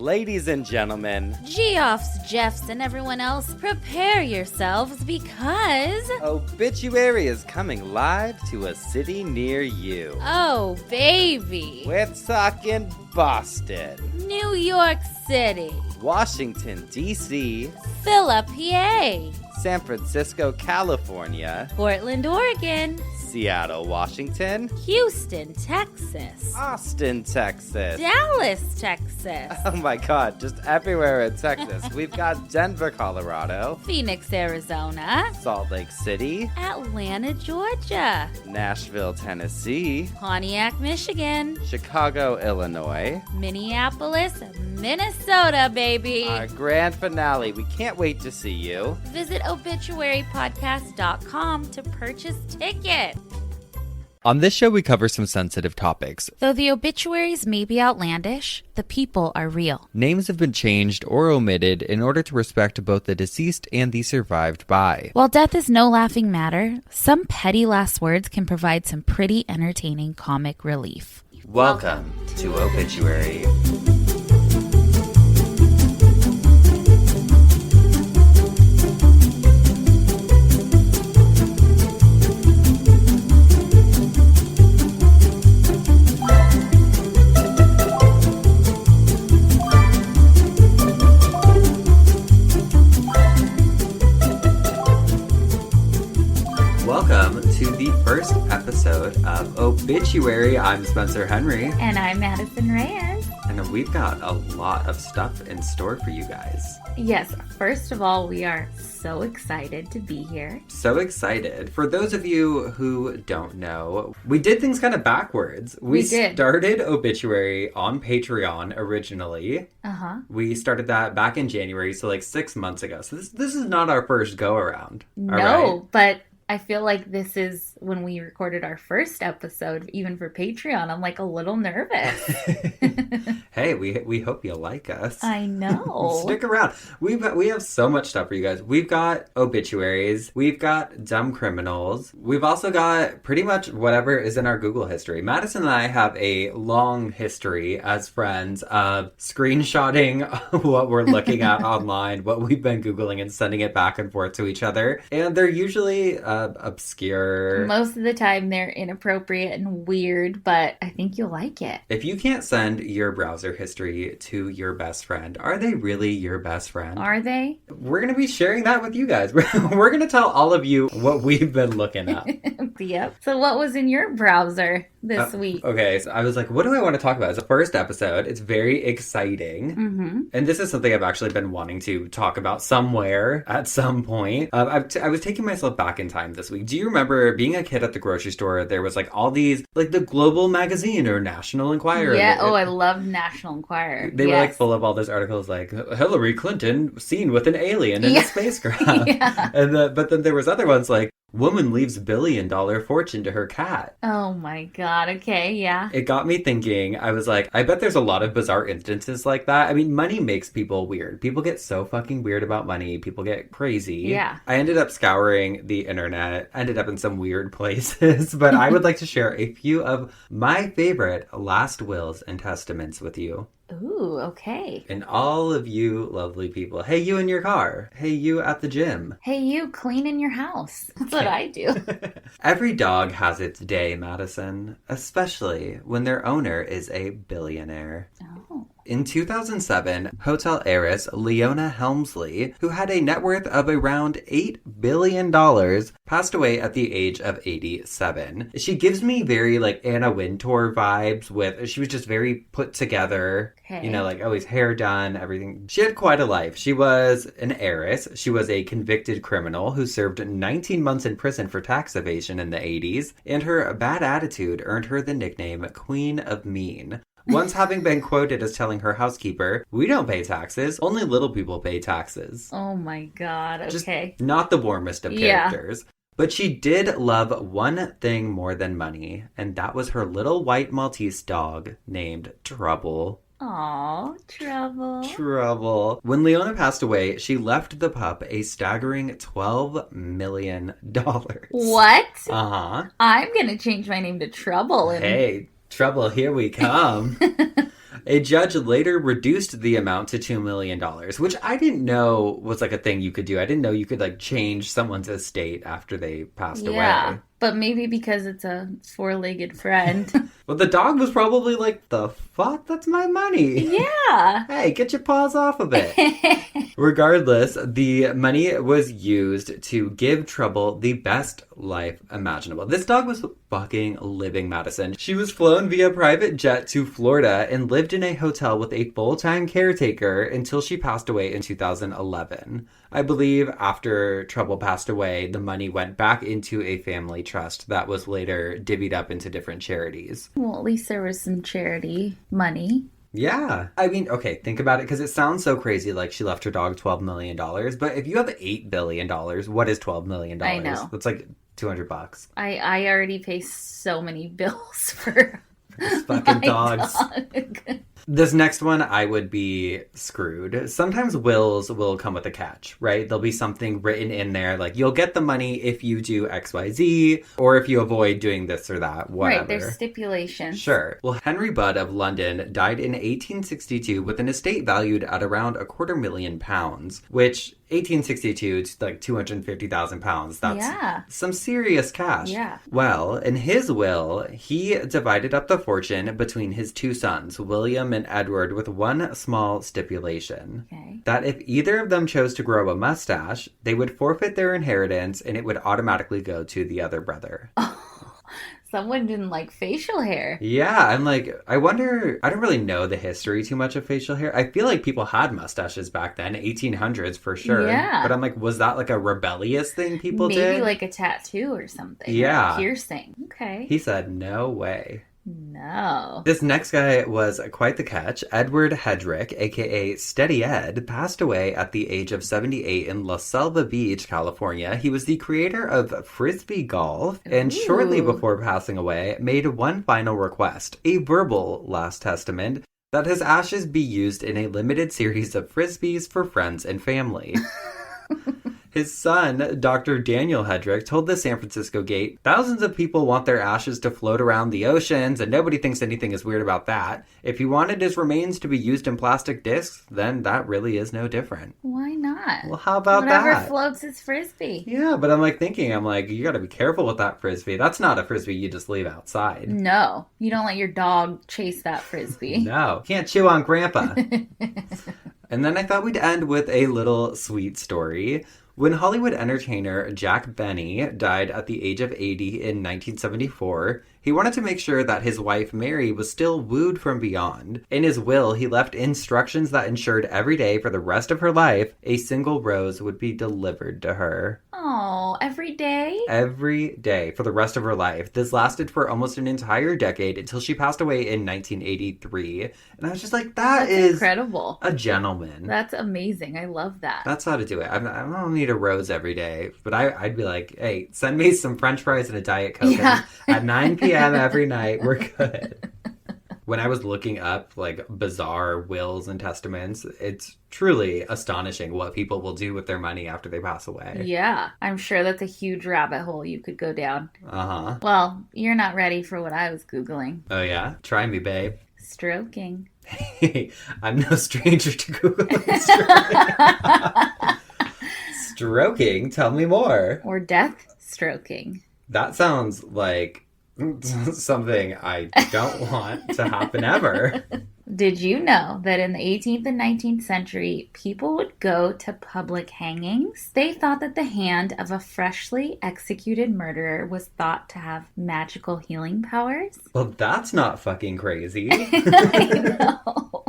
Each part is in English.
Ladies and gentlemen, Geoffs, Jeffs, and everyone else, prepare yourselves because... Obituary is coming live to a city near you. Oh, baby. We're talking Boston, New York City, Washington, D.C., Philip, PA, San Francisco, California, Portland, Oregon, Seattle, Washington, Houston, Texas, Austin, Texas, Dallas, Texas, oh my god, just everywhere in Texas. We've got Denver, Colorado, Phoenix, Arizona, Salt Lake City, Atlanta, Georgia, Nashville, Tennessee, Pontiac, Michigan, Chicago, Illinois, Minneapolis, Minnesota, baby. our grand finale. We can't wait to see you. Visit obituarypodcast.com to purchase tickets. On this show, we cover some sensitive topics. Though the obituaries may be outlandish, the people are real. Names have been changed or omitted in order to respect both the deceased and the survived by. While death is no laughing matter, some petty last words can provide some pretty entertaining comic relief. Welcome to Obituary. Welcome to the first episode of Obituary. I'm Spencer Henry. And I'm Madison Reyes. And we've got a lot of stuff in store for you guys. Yes, first of all, we are so excited to be here. So excited. For those of you who don't know, we did things kind of backwards. We did. started Obituary on Patreon originally. Uh-huh. We started that back in January, so like 6 months ago. So this is not our first go around. No, but I feel like this is when we recorded our first episode, even for Patreon. I'm like a little nervous. Hey, we hope you like us. I know. Stick around. We have so much stuff for you guys. We've got obituaries. We've got dumb criminals. We've also got pretty much whatever is in our Google history. Madison and I have a long history as friends of screenshotting what we're looking at online, what we've been Googling, and sending it back and forth to each other. And they're usually obscure. Most of the time they're inappropriate and weird, but I think you'll like it. If you can't send your browser history to your best friend, are they really your best friend? Are they? We're going to be sharing that with you guys. We're going to tell all of you what we've been looking at. Yep. So what was in your browser this week? Okay, so I was like, what do I want to talk about? It's the first episode. It's very exciting. Mm-hmm. And this is something I've actually been wanting to talk about somewhere at some point. I was taking myself back in time this week. Do you remember being a kid at the grocery store? There was like all these, like the Global Magazine or National Enquirer. Yeah. I love National Enquirer. They were like full of all those articles like Hillary Clinton seen with an alien in a spacecraft. Yeah. But then there was other ones like woman leaves $1 billion fortune to her cat. Oh my god. Okay, yeah. It got me thinking. I was like, I bet there's a lot of bizarre instances like that. I mean, money makes people weird. People get so fucking weird about money. People get crazy. Yeah. I ended up scouring the internet, ended up in some weird places, but I would like to share a few of my favorite last wills and testaments with you. Ooh, okay. And all of you lovely people. Hey, you in your car. Hey, you at the gym. Hey, you cleaning your house. That's what I do. Every dog has its day, Madison, especially when their owner is a billionaire. Oh. In 2007, hotel heiress Leona Helmsley, who had a net worth of around $8 billion, passed away at the age of 87. She gives me very like Anna Wintour vibes she was just very put together. Okay. You know, like always hair done, everything. She had quite a life. She was an heiress. She was a convicted criminal who served 19 months in prison for tax evasion in the 80s, and her bad attitude earned her the nickname Queen of Mean. Once having been quoted as telling her housekeeper, "We don't pay taxes, only little people pay taxes." Oh my god, okay. Just not the warmest of characters. But she did love one thing more than money, and that was her little white Maltese dog named Trouble. Aw, Trouble. Trouble. When Leona passed away, she left the pup a staggering $12 million. What? Uh-huh. I'm gonna change my name to Trouble. Hey, Trouble, here we come. A judge later reduced the amount to $2 million, which I didn't know was like a thing you could do. I didn't know you could like change someone's estate after they passed away. But maybe because it's a four-legged friend. Well, the dog was probably like, the fuck? That's my money. Yeah. Hey, get your paws off of it. Regardless, the money was used to give Trouble the best life imaginable. This dog was fucking living Madison. She was flown via private jet to Florida and lived in a hotel with a full-time caretaker until she passed away in 2011. I believe after Trouble passed away, the money went back into a family trust that was later divvied up into different charities. Well, at least there was some charity money. Yeah. I mean, okay, think about it, because it sounds so crazy, like she left her dog $12 million. But if you have $8 billion, what is $12 million? I know. That's like $200. I already pay so many bills for This fucking my dogs. dog. This next one, I would be screwed. Sometimes wills will come with a catch, right? There'll be something written in there, like you'll get the money if you do XYZ, or if you avoid doing this or that, whatever. Right, there's stipulations. Sure. Well, Henry Budd of London died in 1862 with an estate valued at around £250,000, which 1862 is like 250,000 pounds. That's some serious cash. Yeah. Well, in his will, he divided up the fortune between his two sons, William and Edward, with one small stipulation. Okay. That if either of them chose to grow a mustache, they would forfeit their inheritance and it would automatically go to the other brother. Someone didn't like facial hair. Yeah, I'm like, I wonder, I don't really know the history too much of facial hair. I feel like people had mustaches back then, 1800s for sure. Yeah. But I'm like, was that like a rebellious thing people did? Maybe like a tattoo or something. Yeah. Or a piercing. Okay. He said, no way. No. This next guy was quite the catch. Edward Hedrick, aka Steady Ed, passed away at the age of 78 in La Selva Beach, California. He was the creator of Frisbee golf, and shortly before passing away, made one final request, a verbal last testament, that his ashes be used in a limited series of Frisbees for friends and family. His son, Dr. Daniel Hedrick, told the San Francisco Gate, thousands of people want their ashes to float around the oceans, and nobody thinks anything is weird about that. If he wanted his remains to be used in plastic discs, then that really is no different. Why not? Well, how about Whatever that? floats is frisbee. Yeah, but I'm like, you gotta be careful with that Frisbee. That's not a Frisbee you just leave outside. No. You don't let your dog chase that frisbee. No. Can't chew on Grandpa. And then I thought we'd end with a little sweet story. When Hollywood entertainer Jack Benny died at the age of 80 in 1974, he wanted to make sure that his wife Mary was still wooed from beyond. In his will, he left instructions that ensured every day for the rest of her life, a single rose would be delivered to her. Oh, every day? Every day for the rest of her life. This lasted for almost an entire decade until she passed away in 1983. And I was just like, That's is incredible. a gentleman. That's amazing. I love that. That's how to do it. I don't need a rose every day, but I'd be like, hey, send me some French fries and a Diet Coke at 9 p.m. every night. We're good. When I was looking up like bizarre wills and testaments, it's truly astonishing what people will do with their money after they pass away. Yeah, I'm sure that's a huge rabbit hole you could go down. Uh-huh. Well, you're not ready for what I was Googling. Oh yeah? Try me, babe. Stroking. Hey, I'm no stranger to Googling. Stroking? Tell me more. Or death stroking. That sounds like something I don't want to happen ever. Did you know that in the 18th and 19th century, people would go to public hangings? They thought that the hand of a freshly executed murderer was thought to have magical healing powers. Well, that's not fucking crazy. I know.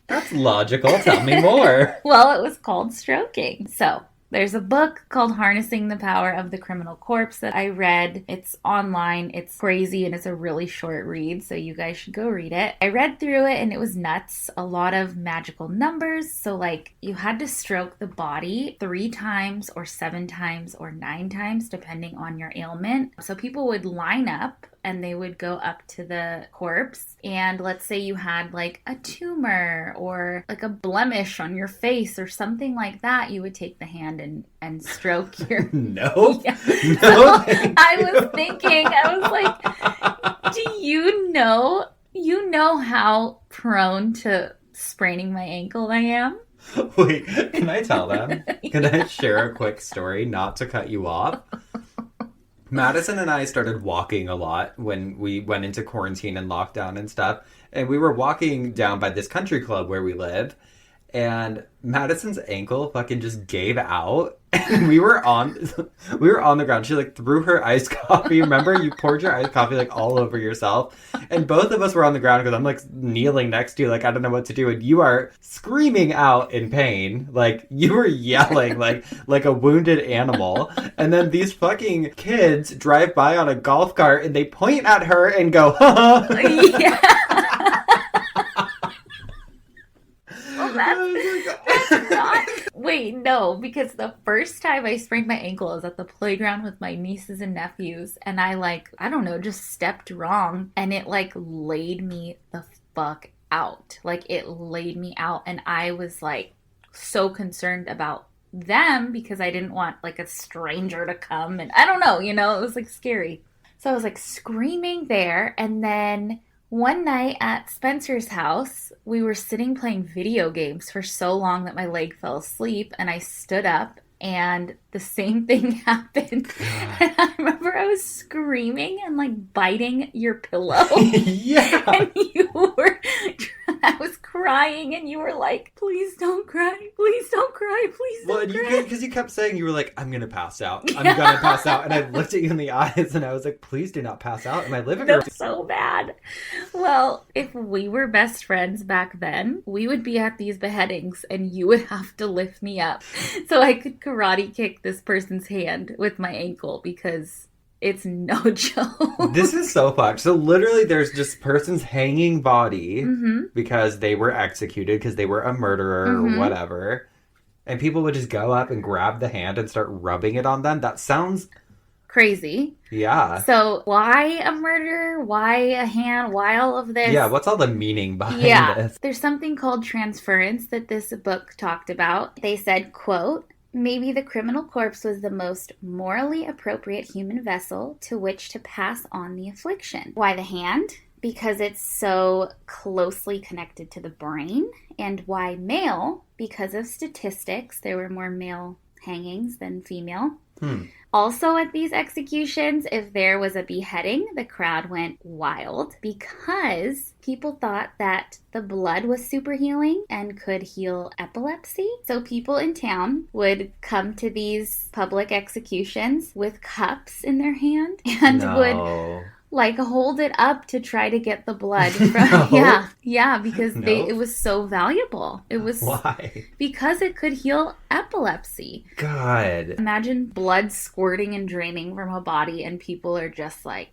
That's logical. Tell me more. Well, it was called stroking. So, there's a book called Harnessing the Power of the Criminal Corpse that I read. It's online. It's crazy and it's a really short read, so you guys should go read it. I read through it and it was nuts. A lot of magical numbers. So like you had to stroke the body 3 times or 7 times or 9 times depending on your ailment. So people would line up and they would go up to the corpse, and let's say you had like a tumor or like a blemish on your face or something like that, you would take the hand and stroke your... No. Yeah. No. So I was thinking, I was like, do you know You know how prone to spraining my ankle I am? Wait, can I tell them? Can I share a quick story, not to cut you off? Madison and I started walking a lot when we went into quarantine and lockdown and stuff. And we were walking down by this country club where we live. And Madison's ankle fucking just gave out. And we were on the ground. She like threw her iced coffee. Remember, you poured your iced coffee like all over yourself. And both of us were on the ground because I'm like kneeling next to you, like I don't know what to do. And you are screaming out in pain, like you were yelling like a wounded animal. And then these fucking kids drive by on a golf cart and they point at her and go, ha ha. Yeah. Well, that's not... Wait, no, because the first time I sprained my ankle, I was at the playground with my nieces and nephews, and I don't know, just stepped wrong, and it, like, laid me the fuck out. Like, it laid me out, and I was, like, so concerned about them because I didn't want, like, a stranger to come, and I don't know, you know, it was, like, scary. So I was, like, screaming there, and then... One night at Spencer's house, we were sitting playing video games for so long that my leg fell asleep, and I stood up, and the same thing happened. And I remember I was screaming and, like, biting your pillow. Yeah. And I was crying, and you were like, please don't cry, please don't cry, please don't cry. Because you kept saying, you were like, I'm going to pass out. I'm going to pass out. And I looked at you in the eyes, and I was like, please do not pass out in my living room. That's so bad. Well, if we were best friends back then, we would be at these beheadings, and you would have to lift me up so I could karate kick this person's hand with my ankle, because it's no joke. This is so fucked. So literally there's just person's hanging body because they were executed, because they were a murderer or whatever. And people would just go up and grab the hand and start rubbing it on them. That sounds... crazy. Yeah. So why a murder? Why a hand? Why all of this? Yeah, what's all the meaning behind this? There's something called transference that this book talked about. They said, quote, maybe the criminal corpse was the most morally appropriate human vessel to which to pass on the affliction. Why the hand? Because it's so closely connected to the brain. And why male? Because of statistics. There were more male hangings than female. Also at these executions, if there was a beheading, the crowd went wild because people thought that the blood was super healing and could heal epilepsy. So people in town would come to these public executions with cups in their hand and would... like hold it up to try to get the blood from because it was so valuable. It was why? Because it could heal epilepsy. God. Imagine blood squirting and draining from a body and people are just like,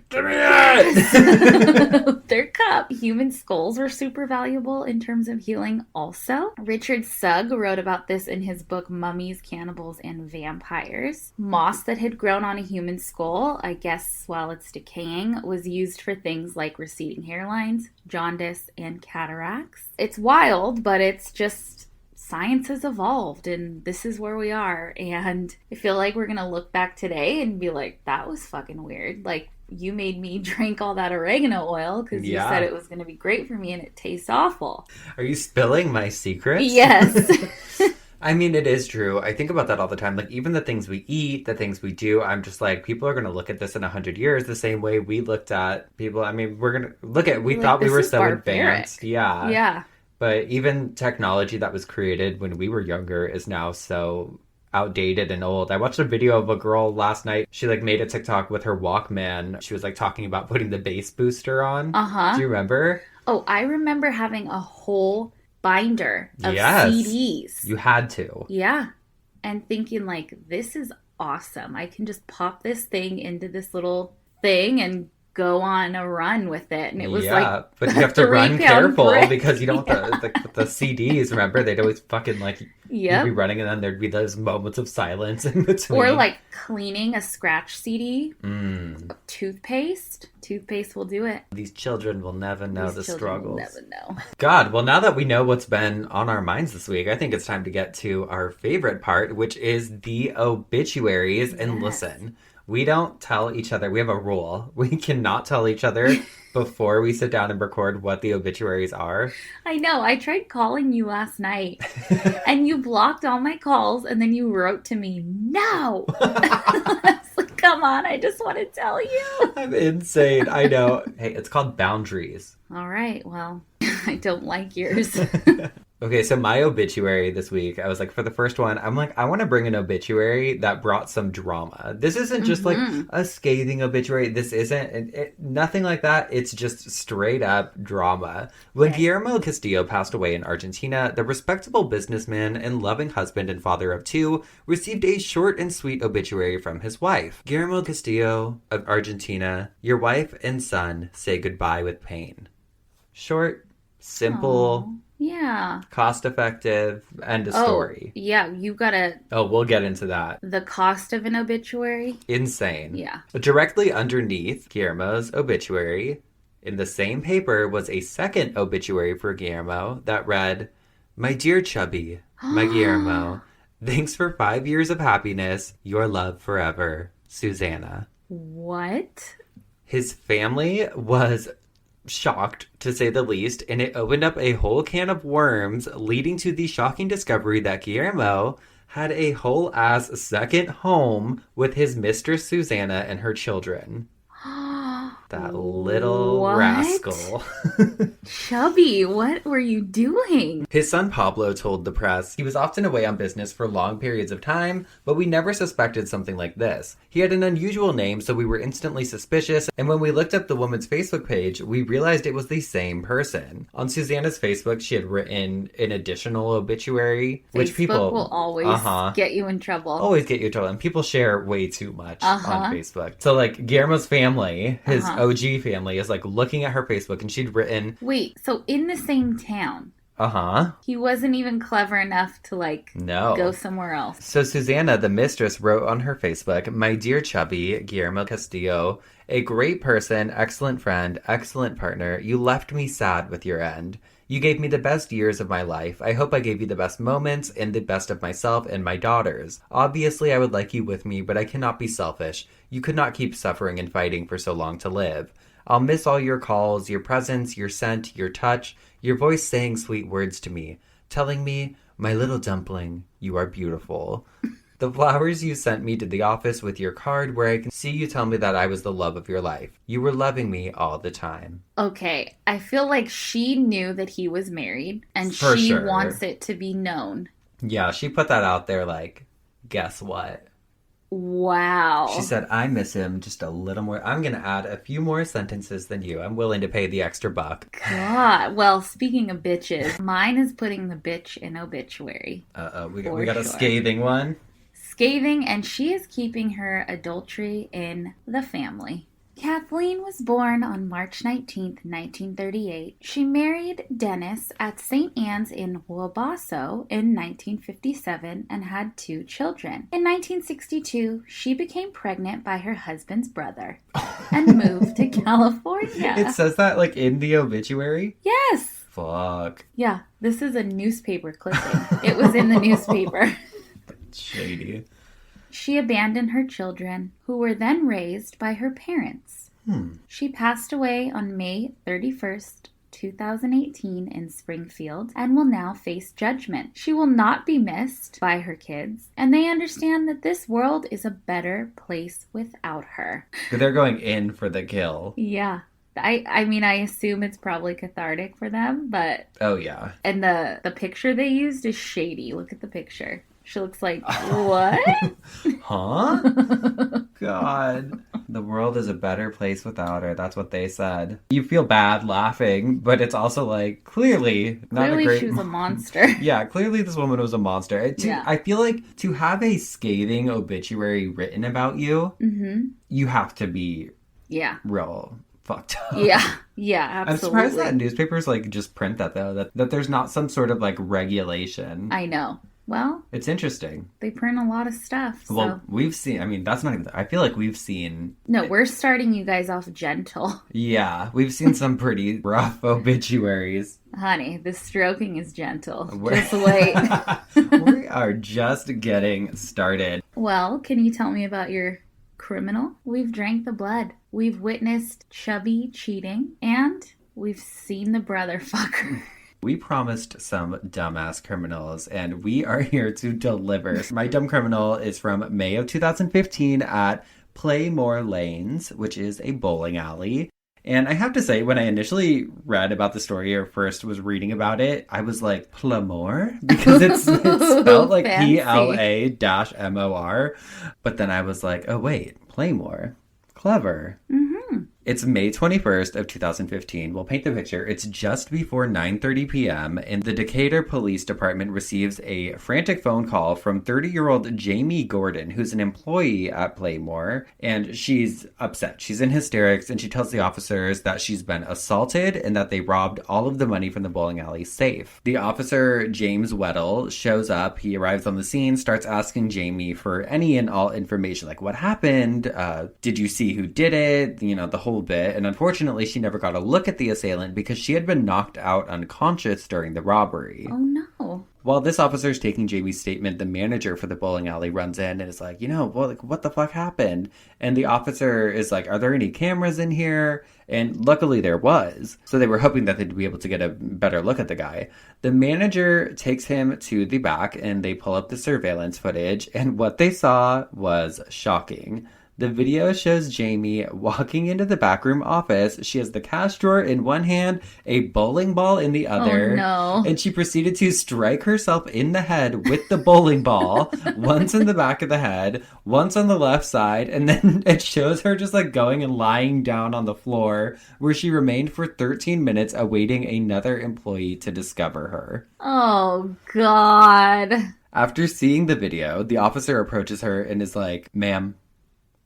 give me that! Their cup. Human skulls were super valuable in terms of healing also. Richard Sugg wrote about this in his book Mummies, Cannibals, and Vampires. Moss that had grown on a human skull, I guess while it's decaying, was used for things like receding hairlines, jaundice, and cataracts. It's wild, but it's just... science has evolved, and this is where we are. And I feel like we're gonna look back today and be like, that was fucking weird. Like, you made me drink all that oregano oil because you said it was gonna be great for me, and it tastes awful. Are you spilling my secrets? Yes. I mean, it is true. I think about that all the time. Like, even the things we eat, the things we do, I'm just like, people are going to look at this in 100 years the same way we looked at people. I mean, we're going to look at, we thought we were so advanced. Yeah. Yeah. But even technology that was created when we were younger is now so outdated and old. I watched a video of a girl last night. She like made a TikTok with her Walkman. She was like talking about putting the bass booster on. Do you remember? Oh, I remember having a whole binder of CDs. You had to. Yeah. And thinking like, this is awesome. I can just pop this thing into this little thing and go on a run with it. And it was like, but you have to run careful brick. Because you don't want the CDs, remember? They'd always fucking like, you'd be running and then there'd be those moments of silence in between. Or like cleaning a scratch CD. Toothpaste. Toothpaste will do it. These children will never know the struggles. Will never know. God, well, now that we know what's been on our minds this week, I think it's time to get to our favorite part, which is the obituaries. And listen, We don't tell each other. We have a rule. We cannot tell each other before we sit down and record what the obituaries are. I know. I tried calling you last night and you blocked all my calls and then you wrote to me, no. I was like, come on, I just want to tell you. I'm insane. I know. Hey, it's called boundaries. All right. Well, I don't like yours. Okay, so my obituary this week, I was like, for the first one, I'm like, I want to bring an obituary that brought some drama. This isn't just like a scathing obituary. This isn't nothing like that. It's just straight up drama. When Guillermo Castillo passed away in Argentina, the respectable businessman and loving husband and father of two received a short and sweet obituary from his wife. Guillermo Castillo of Argentina, your wife and son say goodbye with pain. Short, simple. Aww. Yeah. Cost effective. End of story. Yeah, you gotta. Oh, we'll get into that. The cost of an obituary? Insane. Yeah. Directly underneath Guillermo's obituary, in the same paper, was a second obituary for Guillermo that read, "My dear Chubby, my Guillermo, thanks for 5 years of happiness. Your love forever, Susanna." What? His family was shocked, to say the least, and it opened up a whole can of worms, leading to the shocking discovery that Guillermo had a whole ass second home with his mistress Susanna and her children. That little rascal. Chubby, what were you doing? His son Pablo told the press he was often away on business for long periods of time, but we never suspected something like this. He had an unusual name, so we were instantly suspicious, and when we looked up the woman's Facebook page, we realized it was the same person. On Susanna's Facebook, she had written an additional obituary, which people will always get you in trouble. Always get you in trouble, and people share way too much on Facebook. So, like, Guillermo's family, his OG family, is, like, looking at her Facebook, and she'd written... Wait, so in the same town? He wasn't even clever enough to, like, go somewhere else. So Susanna, the mistress, wrote on her Facebook, "My dear Chubby, Guillermo Castillo, a great person, excellent friend, excellent partner. You left me sad with your end. You gave me the best years of my life. I hope I gave you the best moments and the best of myself and my daughters. Obviously, I would like you with me, but I cannot be selfish. You could not keep suffering and fighting for so long to live. I'll miss all your calls, your presence, your scent, your touch, your voice saying sweet words to me, telling me, 'My little dumpling, you are beautiful.' The flowers you sent me to the office with your card where I can see you tell me that I was the love of your life. You were loving me all the time." Okay, I feel like she knew that he was married, and For she sure. wants it to be known. Yeah, she put that out there like, guess what? Wow. She said, "I miss him just a little more. I'm going to add a few more sentences than you. I'm willing to pay the extra buck." God. Well, speaking of bitches, mine is putting the bitch in obituary. We got a scathing one. Scathing, and she is keeping her adultery in the family. Kathleen was born on March 19th, 1938. She married Dennis at St. Anne's in Wabasso in 1957 and had 2 children. In 1962, she became pregnant by her husband's brother and moved to California. It says that like in the obituary? Yes. Fuck. Yeah, this is a newspaper clipping. It was in the newspaper. Shady. She abandoned her children, who were then raised by her parents. She passed away on May 31st, 2018 in Springfield and will now face judgment. She will not be missed by her kids, and they understand that this world is a better place without her. They're going in for the kill. Yeah. I mean, I assume it's probably cathartic for them, but... Oh, yeah. And the picture they used is shady. Look at the picture. She looks like, what? Huh? God. The world is a better place without her. That's what they said. You feel bad laughing, but it's also like, clearly not a great... she was a monster. Yeah, clearly this woman was a monster. I feel like to have a scathing obituary written about you, you have to be real fucked up. Yeah, absolutely. I'm surprised that newspapers like just print that though, that there's not some sort of like regulation. I know. Well, it's interesting. They print a lot of stuff. So. Well, we've seen, I mean, that's not even, I feel like we've seen... No, we're starting you guys off gentle. Yeah, we've seen some pretty rough obituaries. Honey, the stroking is gentle. Just wait. We are just getting started. Well, can you tell me about your criminal. We've drank the blood. We've witnessed Chubby cheating. And we've seen the brother fucker. We promised some dumbass criminals, and we are here to deliver. My dumb criminal is from May of 2015 at Playmore Lanes, which is a bowling alley. And I have to say, when I initially read about the story or first was reading about it, I was like, Playmore? Because it's spelled like Pla-MOR. But then I was like, oh wait, Playmore. Clever. Mm-hmm. It's May 21st of 2015. We'll paint the picture. It's just before 9:30 p.m. and the Decatur Police Department receives a frantic phone call from 30-year-old Jamie Gordon, who's an employee at Playmore, and she's upset. She's in hysterics, and she tells the officers that she's been assaulted and that they robbed all of the money from the bowling alley safe. The officer, James Weddle, shows up. He arrives on the scene, starts asking Jamie for any and all information, like what happened, did you see who did it, you know, the whole bit. And unfortunately, she never got a look at the assailant because she had been knocked out unconscious during the robbery. Oh no. While this officer is taking Jamie's statement, the manager for the bowling alley runs in and is like, what the fuck happened? And the officer is like, are there any cameras in here? And luckily there was. So they were hoping that they'd be able to get a better look at the guy. The manager takes him to the back and they pull up the surveillance footage. And what they saw was shocking. The video shows Jamie walking into the backroom office. She has the cash drawer in one hand, a bowling ball in the other. Oh, no. And she proceeded to strike herself in the head with the bowling ball, once in the back of the head, once on the left side. And then it shows her just like going and lying down on the floor where she remained for 13 minutes awaiting another employee to discover her. Oh, God. After seeing the video, the officer approaches her and is like, ma'am,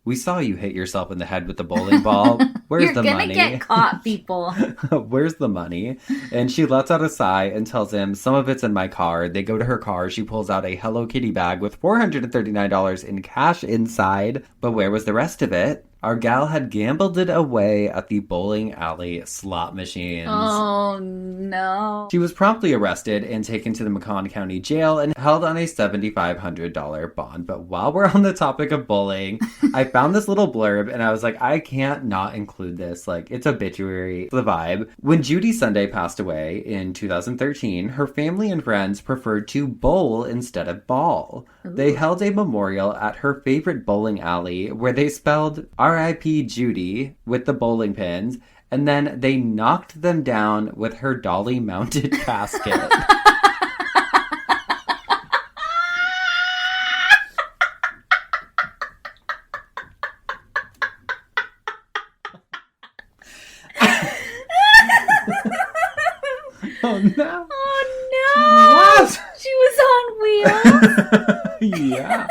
we saw you hit yourself in the head with the bowling ball. Where's the money? You're gonna get caught, people. Where's the money? And she lets out a sigh and tells him, some of it's in my car. They go to her car. She pulls out a Hello Kitty bag with $439 in cash inside. But where was the rest of it? Our gal had gambled it away at the bowling alley slot machines. Oh, no. She was promptly arrested and taken to the Macon County Jail and held on a $7,500 bond. But while we're on the topic of bowling, I found this little blurb and I was like, I can't not include this. Like, it's obituary, the vibe. When Judy Sunday passed away in 2013, her family and friends preferred to bowl instead of ball. Ooh. They held a memorial at her favorite bowling alley where they spelled R.I.P. Judy with the bowling pins, and then they knocked them down with her dolly-mounted casket. Oh, no. Oh, no. What? She was on wheels? Yeah.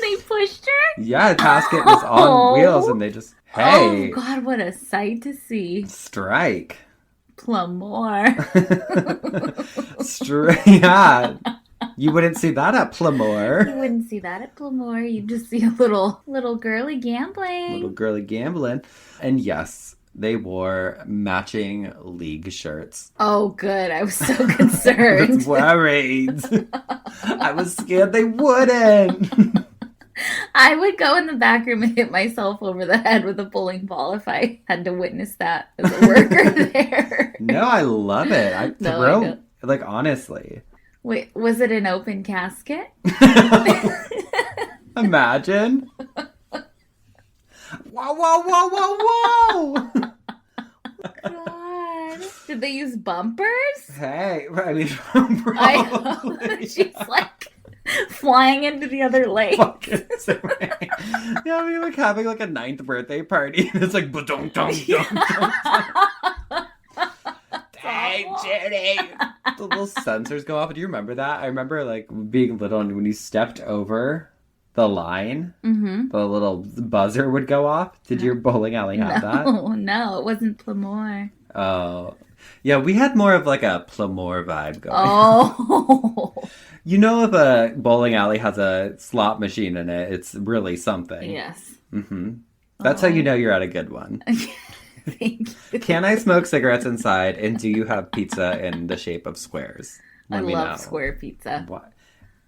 They pushed her? Yeah, the casket was on wheels and they just, hey. Oh, God, what a sight to see. Strike. Playmore. Yeah. You wouldn't see that at Playmore. You wouldn't see that at Playmore. You'd just see a little girly gambling. Little girly gambling. And yes, they wore matching league shirts. Oh, good. I was so concerned. I was worried. I was scared they wouldn't. I would go in the back room and hit myself over the head with a bowling ball if I had to witness that as a worker there. No, I love it. I like, honestly. Wait, was it an open casket? Imagine. Whoa, whoa, whoa, whoa, whoa! God. Did they use bumpers? Hey, I mean, I hope she's like flying into the other lake. Yeah, I mean, like having like a 9th birthday party. And it's like, ba-dum, dum, dum, dum. Hey, Judy! The little sensors go off. Do you remember that? I remember like being little and when you stepped over the line, the little buzzer would go off. Did your bowling alley have that? No, it wasn't Playmore. Oh. Yeah, we had more of like a Playmore vibe going. Oh. You know, if a bowling alley has a slot machine in it, it's really something. Yes. Mm-hmm. That's how you know you're at a good one. Thank you. Can I smoke cigarettes inside? And do you have pizza in the shape of squares? I love square pizza. What?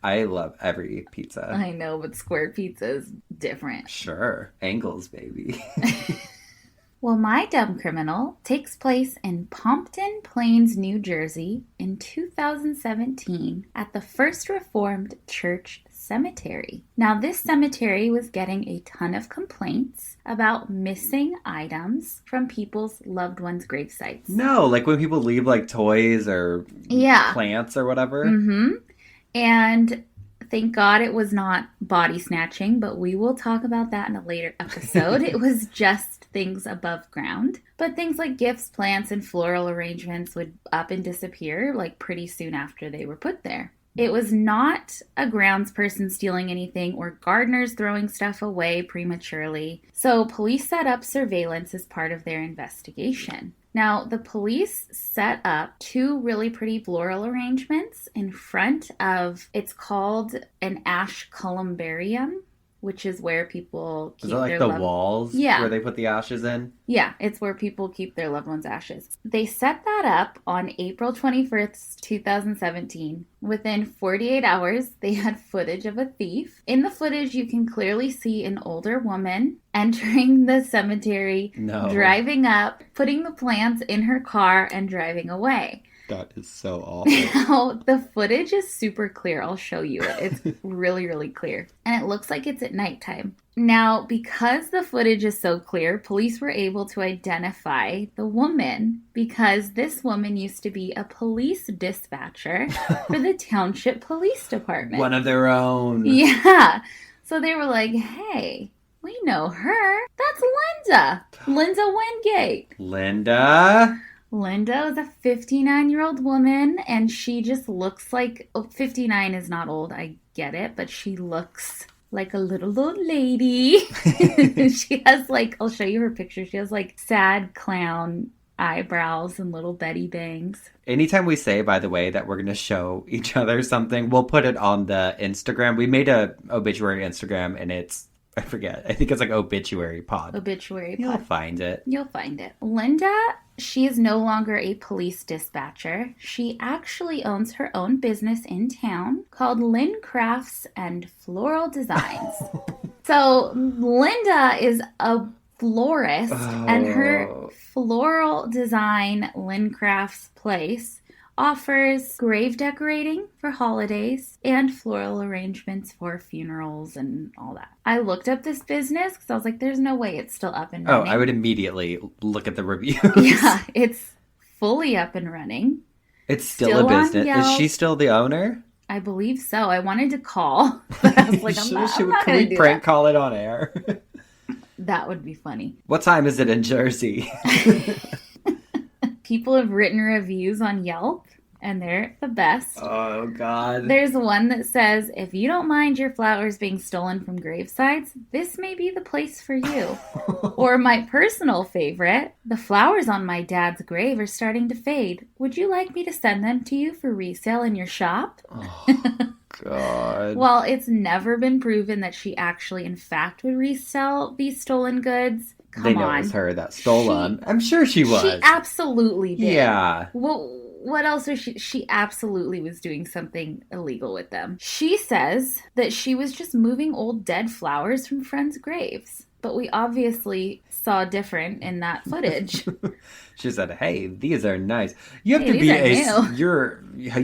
I love every pizza. I know, but square pizza is different. Sure. Angles, baby. Well, my dumb criminal takes place in Pompton Plains, New Jersey in 2017 at the First Reformed Church Cemetery. Now, this cemetery was getting a ton of complaints about missing items from people's loved ones' grave sites. No, like when people leave like toys or plants or whatever. Mm-hmm. And thank God it was not body snatching, but we will talk about that in a later episode. It was just things above ground. But things like gifts, plants, and floral arrangements would up and disappear like pretty soon after they were put there. It was not a groundsperson stealing anything or gardeners throwing stuff away prematurely. So police set up surveillance as part of their investigation. Now, the police set up 2 really pretty floral arrangements in front of, it's called an ash columbarium, which is where people keep their their Is that like the walls where they put the ashes in? Yeah, it's where people keep their loved ones' ashes. They set that up on April 21st, 2017. Within 48 hours, they had footage of a thief. In the footage, you can clearly see an older woman entering the cemetery, driving up, putting the plants in her car, and driving away. That is so awful. Now, the footage is super clear. I'll show you it. It's really, really clear. And it looks like it's at nighttime. Now, because the footage is so clear, police were able to identify the woman because this woman used to be a police dispatcher for the Township Police Department. One of their own. Yeah. So they were like, hey, we know her. That's Linda Wingate. Linda is a 59-year-old woman, and she just looks like... 59 is not old, I get it, but she looks like a little old lady. She has, like... I'll show you her picture. She has, like, sad clown eyebrows and little Betty bangs. Anytime we say, by the way, that we're going to show each other something, we'll put it on the Instagram. We made a obituary Instagram, and it's... I forget. I think it's like Obituary Pod. Obituary Pod. You'll find it. You'll find it. Linda, she is no longer a police dispatcher. She actually owns her own business in town called Lynn Crafts and Floral Designs. So Linda is a florist, and her floral design Lynn Crafts place offers grave decorating for holidays and floral arrangements for funerals and all that. I looked up this business because I was like, there's no way it's still up and running. Oh, I would immediately look at the reviews. Yeah, it's fully up and running. It's still a business. Is she still the owner? I believe so. I wanted to call, but I was like, I'm not Can going to we do prank that. call it on air? That would be funny. What time is it in Jersey? People have written reviews on Yelp, and they're the best. Oh, God. There's one that says, if you don't mind your flowers being stolen from gravesites, this may be the place for you. Or my personal favorite, the flowers on my dad's grave are starting to fade. Would you like me to send them to you for resale in your shop? Oh, God. Well, it's never been proven that she actually, in fact, would resell these stolen goods. They know it was her that stole them. I'm sure she was. She absolutely did. Yeah. Well, what else was she? She absolutely was doing something illegal with them. She says that she was just moving old dead flowers from friends' graves. But we obviously saw different in that footage. She said, hey, these are nice. You have to be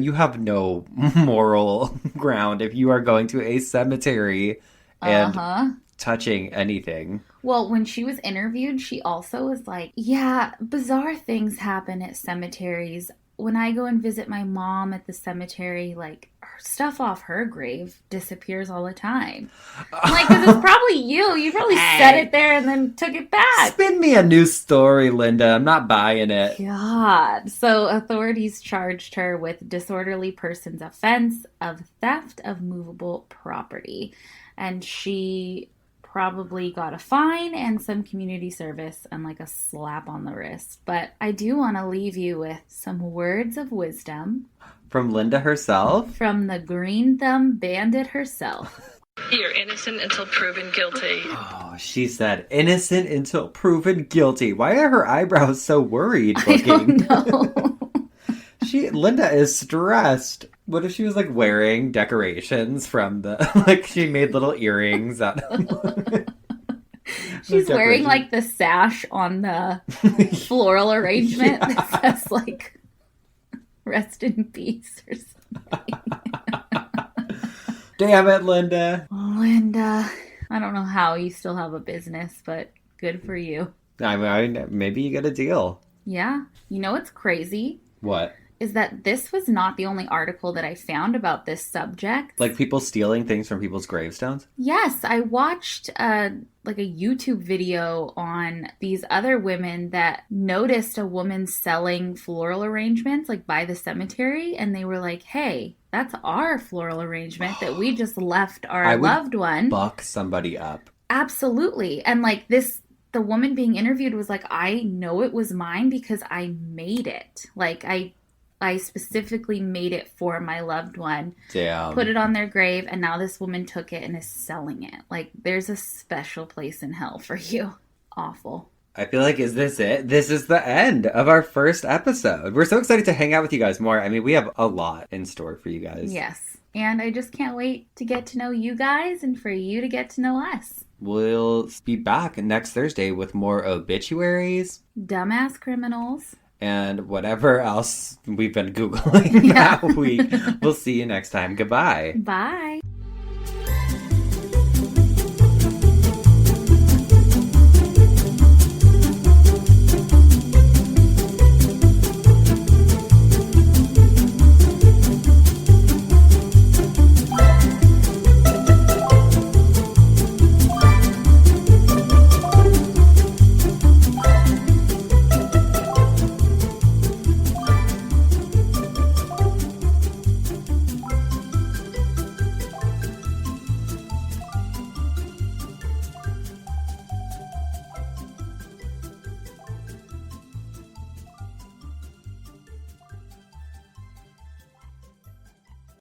you have no moral ground if you are going to a cemetery and touching anything. Well, when she was interviewed, she also was like, yeah, bizarre things happen at cemeteries. When I go and visit my mom at the cemetery, like, stuff off her grave disappears all the time. I'm like, because it's probably you. You probably set it there and then took it back. Spin me a new story, Linda. I'm not buying it. God. So authorities charged her with disorderly person's offense of theft of movable property. And she probably got a fine and some community service and like a slap on the wrist. But I do want to leave you with some words of wisdom. From Linda herself? From the Green Thumb Bandit herself. You're innocent until proven guilty. Oh, she said innocent until proven guilty. Why are her eyebrows so worried looking? I don't know. Linda is stressed. What if she was like wearing decorations from the like she made little earrings out of She's wearing decorations. like the sash on the floral arrangement that says like rest in peace or something. Damn it, Linda. Linda, I don't know how you still have a business, but good for you. I mean, maybe you get a deal. Yeah. You know what's crazy? What? Is that this was not the only article that I found about this subject. Like people stealing things from people's gravestones? Yes, I watched like a YouTube video on these other women that noticed a woman selling floral arrangements like by the cemetery, and they were like, "Hey, that's our floral arrangement that we just left our I would loved one." Buck somebody up. Absolutely. And like this, the woman being interviewed was like, "I know it was mine because I made it. Like I specifically made it for my loved one, Damn. put it on their grave, and now this woman took it and is selling it. Like, there's a special place in hell for you." Awful. I feel like, is this it? This is the end of our first episode. We're so excited to hang out with you guys more. I mean, we have a lot in store for you guys. Yes. And I just can't wait to get to know you guys and for you to get to know us. We'll be back next Thursday with more obituaries Dumbass criminals. and whatever else we've been Googling that week. We'll see you next time. Goodbye. Bye.